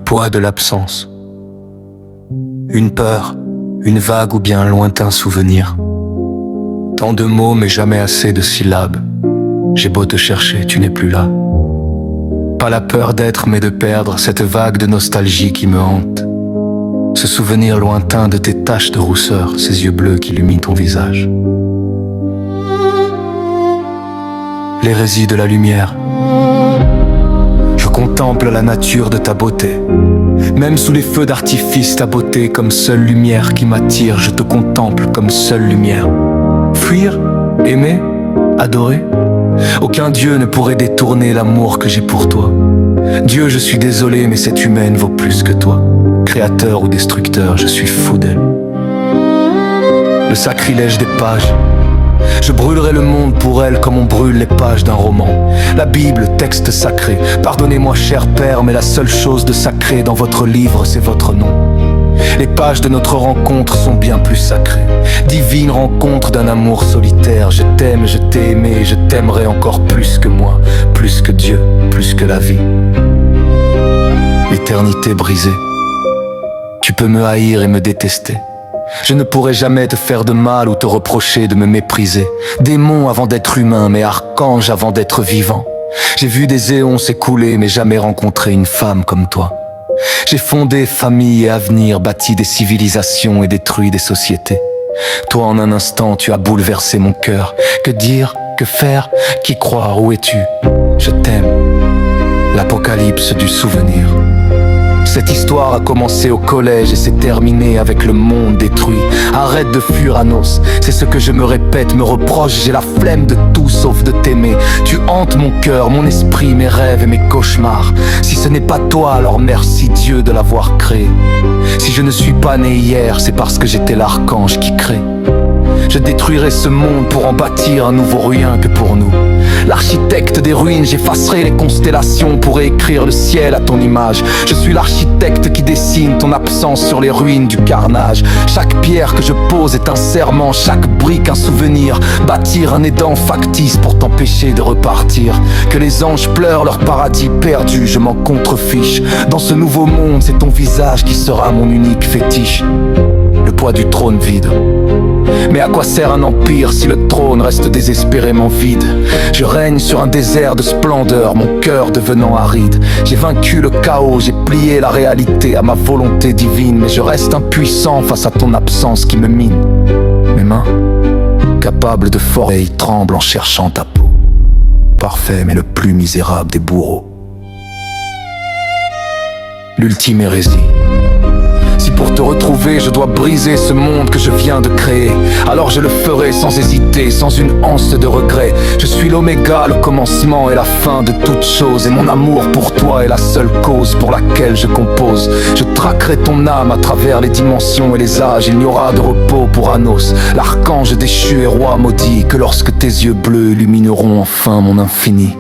poids de l'absence. Une peur, une vague ou bien un lointain souvenir. Tant de mots mais jamais assez de syllabes. J'ai beau te chercher, tu n'es plus là. Pas la peur d'être mais de perdre, cette vague de nostalgie qui me hante. Ce souvenir lointain de tes taches de rousseur, ces yeux bleus qui illuminent ton visage. L'hérésie de la lumière. Je contemple la nature de ta beauté. Même sous les feux d'artifice, ta beauté comme seule lumière qui m'attire. Je te contemple comme seule lumière. Fuir, aimer, adorer. Aucun Dieu ne pourrait détourner l'amour que j'ai pour toi. Dieu, je suis désolé, mais cette humaine vaut plus que toi. Créateur ou destructeur, je suis fou d'elle. Le sacrilège des pages. Je brûlerai le monde pour elle comme on brûle les pages d'un roman. La Bible, texte sacré. Pardonnez-moi, cher Père, mais la seule chose de sacré dans votre livre, c'est votre nom. Les pages de notre rencontre sont bien plus sacrées. Divine rencontre d'un amour solitaire. Je t'aime, je t'ai aimé, je t'aimerai encore plus que moi, plus que Dieu, plus que la vie. L'éternité brisée. Tu peux me haïr et me détester. Je ne pourrai jamais te faire de mal ou te reprocher de me mépriser. Démon avant d'être humain, mais archange avant d'être vivant. J'ai vu des éons s'écouler, mais jamais rencontré une femme comme toi. J'ai fondé famille et avenir, bâti des civilisations et détruit des sociétés. Toi, en un instant, tu as bouleversé mon cœur. Que dire, que faire, qui croire, où es-tu? Je t'aime. L'apocalypse du souvenir. Cette histoire a commencé au collège et s'est terminée avec le monde détruit. Arrête de fuir, Anos, c'est ce que je me répète, me reproche. J'ai la flemme de tout sauf de t'aimer. Tu hantes mon cœur, mon esprit, mes rêves et mes cauchemars. Si ce n'est pas toi, alors merci Dieu de l'avoir créé. Si je ne suis pas né hier, c'est parce que j'étais l'archange qui crée. Je détruirai ce monde pour en bâtir un nouveau rien que pour nous. L'architecte des ruines, j'effacerai les constellations pour écrire le ciel à ton image. Je suis l'architecte qui dessine ton absence sur les ruines du carnage. Chaque pierre que je pose est un serment, chaque brique un souvenir. Bâtir un aidant factice pour t'empêcher de repartir. Que les anges pleurent leur paradis perdu, je m'en contrefiche. Dans ce nouveau monde, c'est ton visage qui sera mon unique fétiche. Le poids du trône vide. Mais à quoi sert un empire si le trône reste désespérément vide? Je règne sur un désert de splendeur, mon cœur devenant aride. J'ai vaincu le chaos, j'ai plié la réalité à ma volonté divine. Mais je reste impuissant face à ton absence qui me mine. Mes mains, capables de forer, tremblent en cherchant ta peau. Parfait mais le plus misérable des bourreaux. L'ultime hérésie. Si pour te retrouver je dois briser ce monde que je viens de créer, alors je le ferai sans hésiter, sans une once de regret. Je suis l'oméga, le commencement et la fin de toute chose. Et mon amour pour toi est la seule cause pour laquelle je compose. Je traquerai ton âme à travers les dimensions et les âges. Il n'y aura de repos pour Anos, l'archange déchu et roi maudit, que lorsque tes yeux bleus illumineront enfin mon infini.